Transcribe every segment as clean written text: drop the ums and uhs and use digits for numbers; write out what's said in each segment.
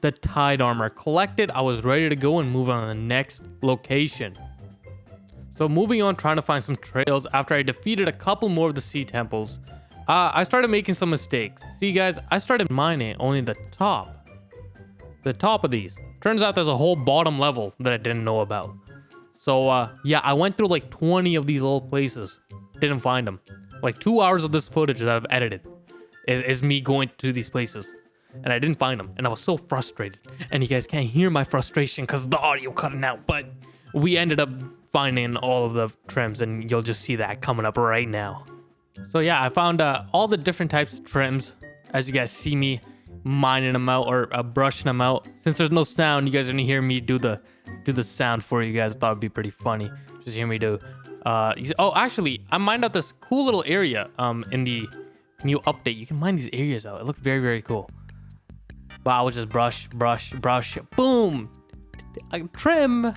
the tide armor. Collected, I was ready to go and move on to the next location. So moving on, trying to find some trails after I defeated a couple more of the sea temples. I started making some mistakes. See guys, I started mining only the top of these. Turns out there's a whole bottom level that I didn't know about. So yeah, I went through like 20 of these little places. Didn't find them. Like 2 hours of this footage that I've edited is me going through these places. And I didn't find them. And I was so frustrated. And you guys can't hear my frustration because the audio cutting out. But we ended up finding all of the trims. And you'll just see that coming up right now. So yeah, I found all the different types of trims. As you guys see me mining them out or brushing them out. Since there's no sound, you guys are gonna hear me do the sound for you guys. I thought it'd be pretty funny. Just hear me do. Oh, actually, I mined out this cool little area in the new update. You can mine these areas out. It looked very, very cool. But I was just brush, boom, trim,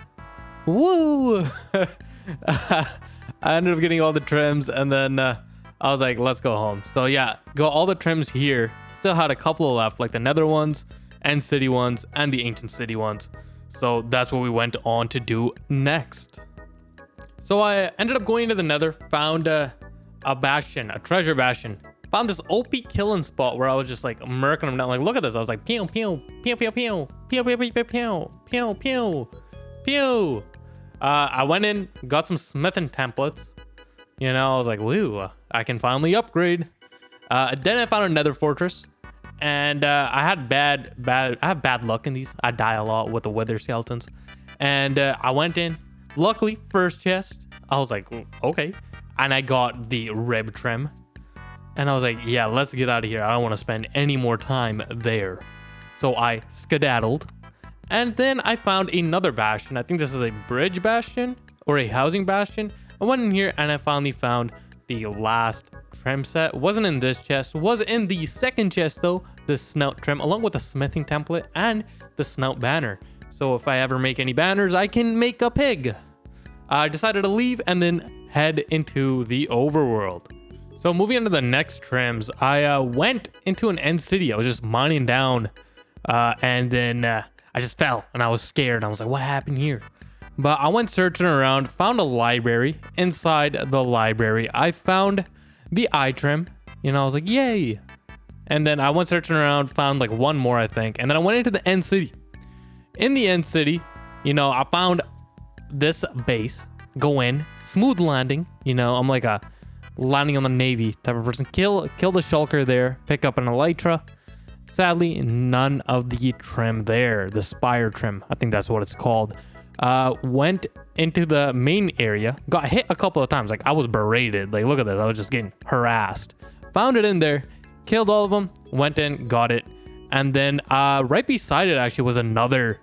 woo. I ended up getting all the trims, and then I was like, let's go home. So yeah, got all the trims here. Still had a couple left, like the nether ones, and city ones, and the ancient city ones. So that's what we went on to do next. So I ended up going to the nether, found a bastion, a treasure bastion. Found this OP killing spot where I was just like murking them down. Like, look at this. I was like, pew, pew, pew, pew, pew, pew, pew, pew, pew, pew, pew, pew, pew. I went in, got some smithing templates. You know, I was like, woo, I can finally upgrade. Then I found a nether fortress. And I had bad luck in these. I die a lot with the wither skeletons. And I went in. Luckily, first chest. I was like, okay. And I got the rib trim. And I was like, yeah, let's get out of here. I don't want to spend any more time there. So I skedaddled. And then I found another bastion. I think this is a bridge bastion or a housing bastion. I went in here and I finally found the last trim set. Wasn't in this chest. Was in the second chest though. The snout trim along with the smithing template and the snout banner. So if I ever make any banners, I can make a pig. I decided to leave and then head into the overworld. So moving on to the next trims, I went into an end city. I was just mining down and then I just fell and I was scared. I was like, what happened here? But I went searching around, found a library. Inside the library, I found the eye trim. You know, I was like, yay. And then I went searching around, found like one more, I think. And then I went into the end city. In the end city, you know, I found this base. Go in, smooth landing. You know, I'm like a landing on the Navy type of person. Kill the shulker there, pick up an elytra. Sadly, none of the trim there. The spire trim, I think that's what it's called. Went into the main area, got hit a couple of times. Like I was berated. Like look at this, I was just getting harassed. Found it in there, killed all of them, went in, got it. And then right beside it actually was another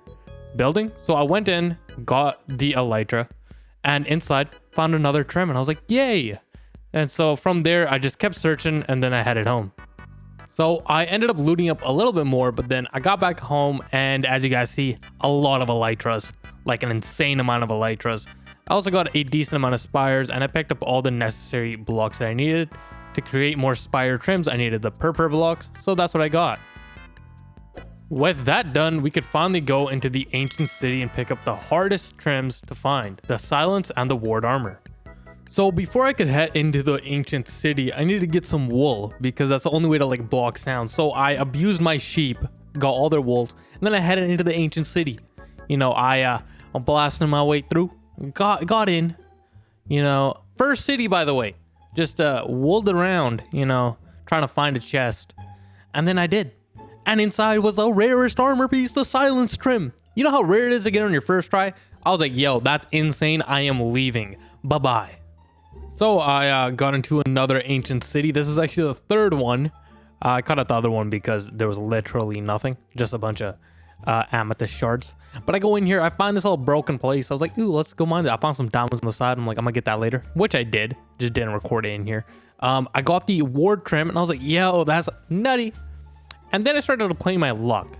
building. So I went in, got the elytra, and inside found another trim. And I was like, yay. And so from there, I just kept searching and then I headed home. So I ended up looting up a little bit more, but then I got back home and as you guys see, a lot of elytras, like an insane amount of elytras. I also got a decent amount of spires and I picked up all the necessary blocks that I needed. To create more spire trims, I needed the purple blocks, so that's what I got. With that done, we could finally go into the ancient city and pick up the hardest trims to find, the silence and the ward armor. So before I could head into the ancient city, I needed to get some wool because that's the only way to like block sound. So I abused my sheep, got all their wool, and then I headed into the ancient city. You know, I'm blasting my way through, got in, you know, first city by the way, just wooled around, you know, trying to find a chest. And then I did. And inside was the rarest armor piece, the silence trim. You know how rare it is to get on your first try? I was like, yo, that's insane. I am leaving. Bye-bye. So I got into another ancient city. This is actually the third one. I cut out the other one because there was literally nothing. Just a bunch of amethyst shards. But I go in here. I find this little broken place. I was like, ooh, let's go mine it. I found some diamonds on the side. I'm like, I'm going to get that later. Which I did. Just didn't record it in here. I got the ward trim. And I was like, yo, that's nutty. And then I started to play my luck.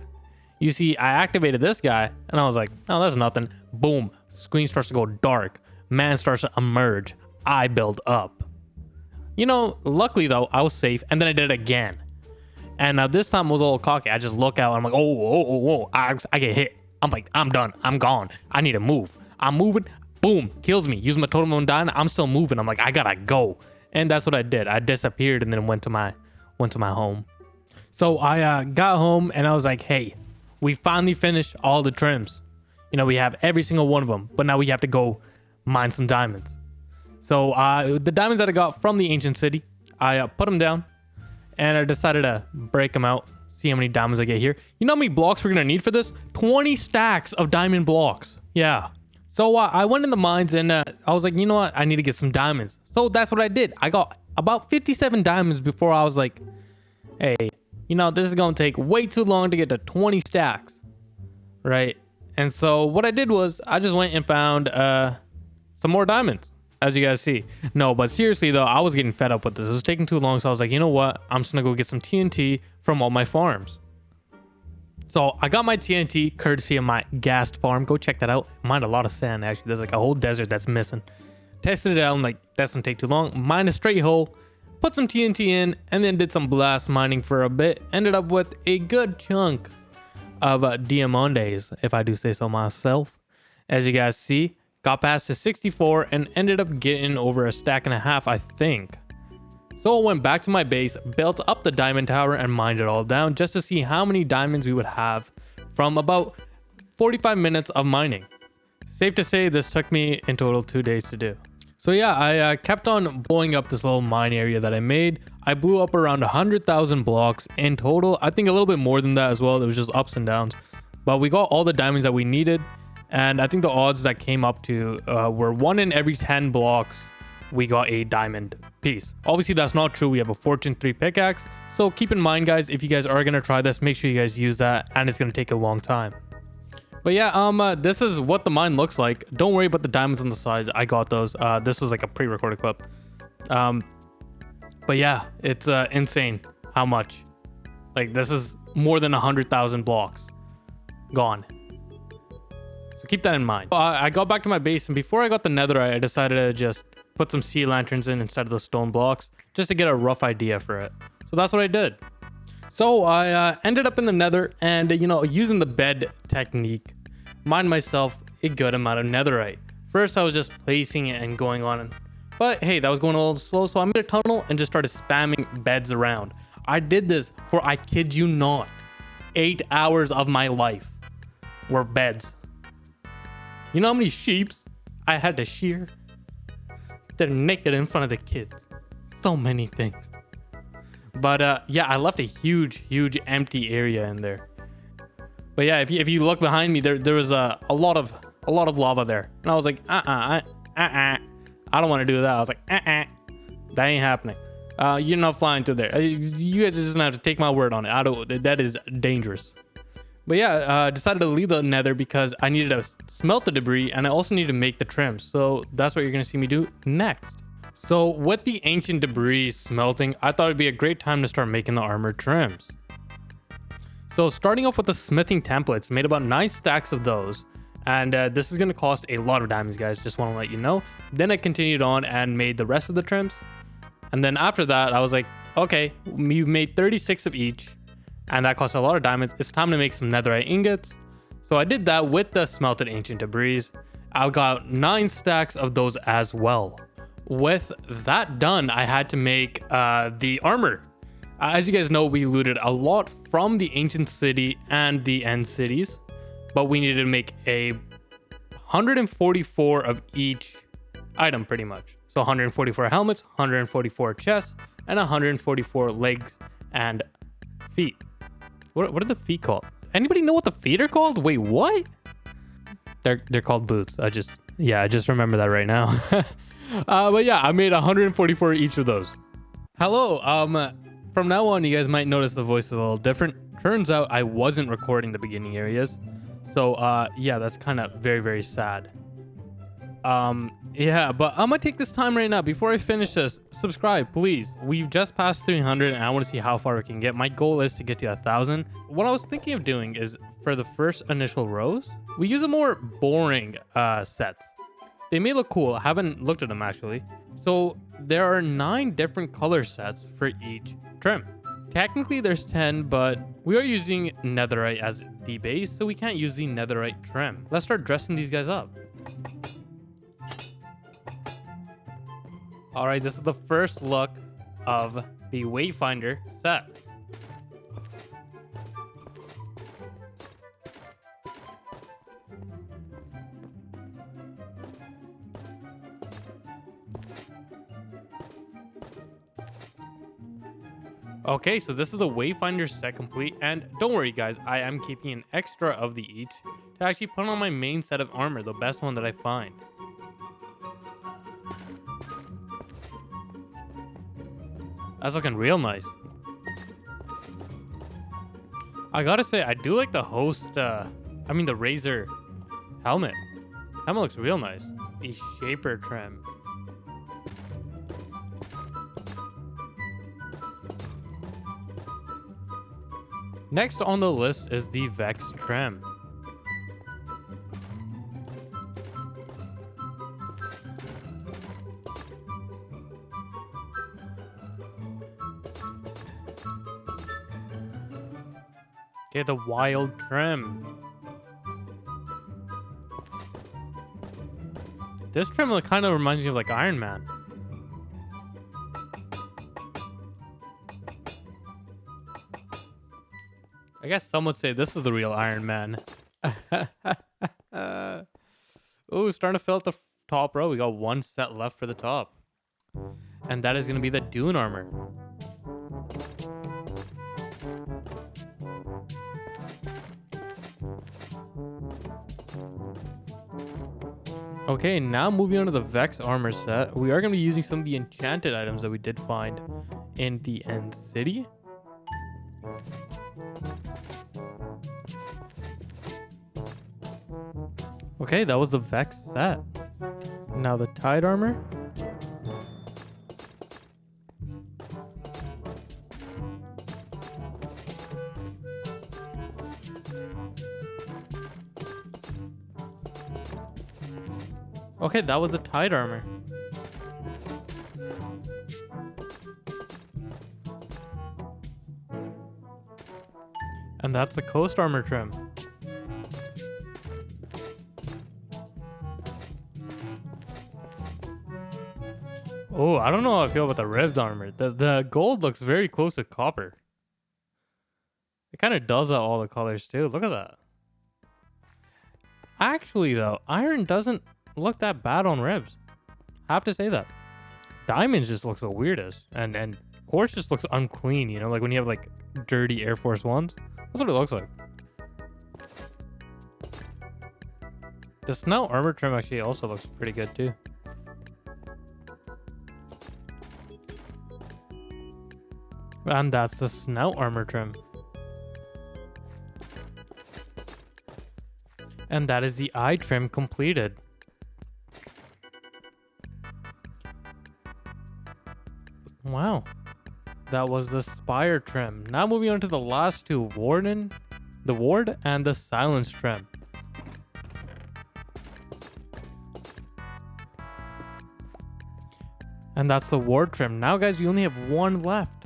You see, I activated this guy. And I was like, oh, that's nothing. Boom. Screen starts to go dark. Man starts to emerge. I build up. You know, luckily though, I was safe. And then I did it again. And now this time I was a little cocky. I just look out and I'm like, oh, I get hit. I'm like, I'm done. I'm gone. I need to move. I'm moving. Boom, kills me. Use my totem on dying. I'm still moving. I'm like, I gotta go. And that's what I did. I disappeared and then went to my home. So I got home and I was like, hey, we finally finished all the trims. You know, we have every single one of them, but now we have to go mine some diamonds. So the diamonds that I got from the ancient city, I put them down and I decided to break them out, see how many diamonds I get here. You know how many blocks we're gonna need for this? 20 stacks of diamond blocks. Yeah. So I went in the mines and I was like, you know what? I need to get some diamonds. So that's what I did. I got about 57 diamonds before I was like, hey, you know, this is going to take way too long to get to 20 stacks. Right? And so what I did was I just went and found some more diamonds, as you guys see. No, but seriously though, I was getting fed up with this. It was taking too long. So I was like, you know what? I'm just going to go get some TNT from all my farms. So I got my TNT courtesy of my ghast farm. Go check that out. Mined a lot of sand, actually. There's like a whole desert that's missing. Tested it out. I'm like, that's gonna take too long. Mined a straight hole. Put some TNT in. And then did some blast mining for a bit. Ended up with a good chunk of diamonds, if I do say so myself. As you guys see, got past to 64 and ended up getting over a stack and a half, I think. So I went back to my base, built up the diamond tower and mined it all down just to see how many diamonds we would have from about 45 minutes of mining. Safe to say this took me in total 2 days to do. So yeah, I kept on blowing up this little mine area that I made. I blew up around 100,000 blocks in total. I think a little bit more than that as well. It was just ups and downs. But we got all the diamonds that we needed. And I think the odds that came up to were 1 in every 10 blocks we got a diamond piece. Obviously that's not true. We have a fortune 3 pickaxe. So keep in mind guys, if you guys are going to try this, make sure you guys use that and it's going to take a long time. But yeah, this is what the mine looks like. Don't worry about the diamonds on the sides. I got those. This was like a pre-recorded clip. But yeah, it's insane how much. Like this is more than 100,000 blocks gone. So keep that in mind. I got back to my base and before I got the netherite, I decided to just put some sea lanterns in instead of the stone blocks just to get a rough idea for it. So that's what I did. So I ended up in the nether and, you know, using the bed technique, mined myself a good amount of netherite. First, I was just placing it and going on. But hey, that was going a little slow. So I made a tunnel and just started spamming beds around. I did this for, I kid you not, 8 hours of my life were beds. You know how many sheeps I had to shear? They're naked in front of the kids. So many things. But yeah, I left a huge empty area in there. But yeah, if you look behind me, there was a lot of lava there, and I was like, I don't want to do that. I was like, that ain't happening. You're not flying through there. You guys are just gonna have to take my word on it. That is dangerous. But yeah, decided to leave the nether because I needed to smelt the debris and I also need to make the trims. So that's what you're going to see me do next. So with the ancient debris smelting, I thought it'd be a great time to start making the armor trims. So starting off with the smithing templates, made about 9 stacks of those. And this is going to cost a lot of diamonds, guys. Just want to let you know. Then I continued on and made the rest of the trims. And then after that, I was like, okay, we made 36 of each. And that costs a lot of diamonds. It's time to make some netherite ingots. So I did that with the smelted ancient debris. I got 9 stacks of those as well. With that done, I had to make the armor. As you guys know, we looted a lot from the ancient city and the end cities. But we needed to make a 144 of each item pretty much. So 144 helmets, 144 chests, and 144 legs and feet. What are the feet called? Anybody know what the feet are called? Wait, what? They're called boots. I just remember that right now. But yeah, I made 144 each of those. Hello. From now on, you guys might notice the voice is a little different. Turns out I wasn't recording the beginning areas. So yeah, that's kind of very sad. Yeah, but I'm gonna take this time right now before I finish this. Subscribe, please. We've just passed 300 and I want to see how far we can get. My goal is to get to 1,000. What I was thinking of doing is for the first initial rows, we use a more boring sets. They may look cool. I haven't looked at them actually. So there are 9 different color sets for each trim. Technically there's 10, but we are using netherite as the base, so we can't use the netherite trim. Let's start dressing these guys up. All right, this is the first look of the Wayfinder set. Okay, so this is the Wayfinder set complete, and don't worry guys, I am keeping an extra of the each to actually put on my main set of armor, the best one that I find. That's looking real nice. I gotta say, I do like the the Razor helmet. Helmet looks real nice. The Shaper trim. Next on the list is the Vex trim. Okay, the Wild trim. This trim kind of reminds me of like Iron Man. I guess some would say this is the real Iron Man. Ooh, starting to fill out the top row. We got one set left for the top. And that is going to be the Dune armor. Okay, now moving on to the Vex armor set. We are going to be using some of the enchanted items that we did find in the End City. Okay, that was the Vex set. Now the Tide armor. Okay, that was the Tide armor. And that's the Coast armor trim. Oh, I don't know how I feel about the ribbed armor. The gold looks very close to copper. It kind of does all the colors too. Look at that. Actually though, iron doesn't look that bad on ribs. I have to say that. Diamonds just looks the weirdest. And quartz just looks unclean, you know, like when you have like dirty Air Force Ones. That's what it looks like. The snout armor trim actually also looks pretty good too. And that's the snout armor trim. And that is the eye trim completed. Wow. That was the spire trim. Now moving on to the last two, the ward and the silence trim. And that's the ward trim. Now guys, we only have one left.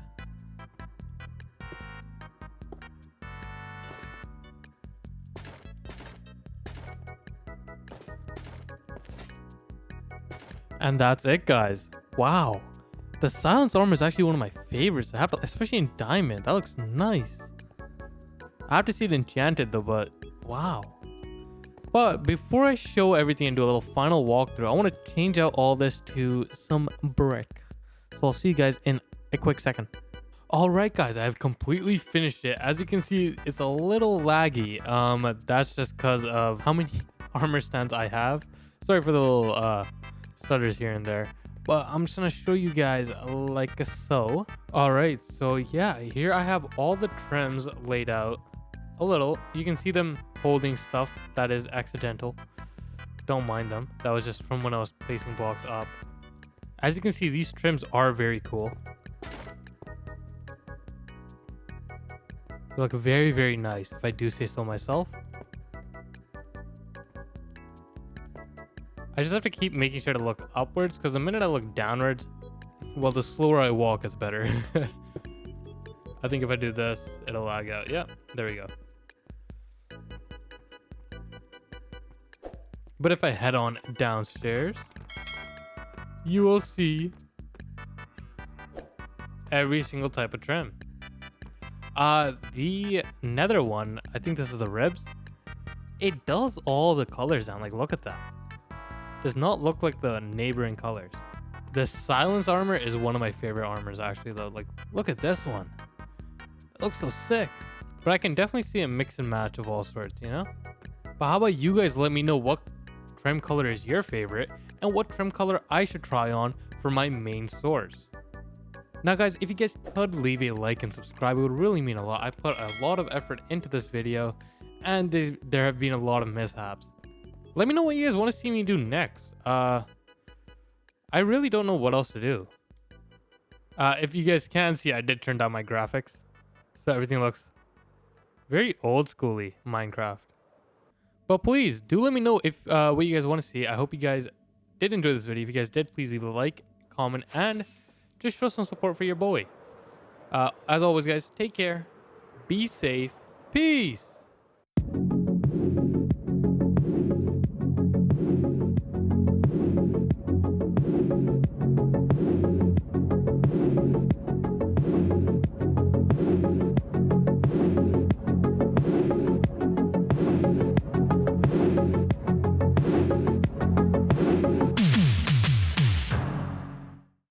And that's it, guys. Wow. The silence armor is actually one of my favorites. I have to, especially in diamond. That looks nice. I have to see it enchanted though, but wow. But before I show everything and do a little final walkthrough, I want to change out all this to some brick. So I'll see you guys in a quick second. Alright guys, I have completely finished it. As you can see, it's a little laggy. That's just because of how many armor stands I have. Sorry for the little stutters here and there, but I'm just gonna show you guys like so. All right, so yeah, here I have all the trims laid out a little. You can see them holding stuff that is accidental. Don't mind them. That was just from when I was placing blocks up. As you can see, these trims are very cool. They look very, very nice, if I do say so myself. I just have to keep making sure to look upwards, because the minute I look downwards, well, the slower I walk is better. I think if I do this, it'll lag out. Yeah, there we go. But if I head on downstairs, you will see every single type of trim. The nether one, I think this is the ribs. It does all the colors down. Like, look at that. Does not look like the neighboring colors. The silence armor is one of my favorite armors, actually, though. Like, look at this one. It looks so sick. But I can definitely see a mix and match of all sorts, you know? But how about you guys let me know what trim color is your favorite and what trim color I should try on for my main source. Now guys, if you guys could leave a like and subscribe, it would really mean a lot. I put a lot of effort into this video and there have been a lot of mishaps. Let me know what you guys want to see me do next. I really don't know what else to do. If you guys can see, I did turn down my graphics. So everything looks very old schooly Minecraft. But please, do let me know if what you guys want to see. I hope you guys did enjoy this video. If you guys did, please leave a like, comment, and just show some support for your boy. As always, guys, take care. Be safe. Peace.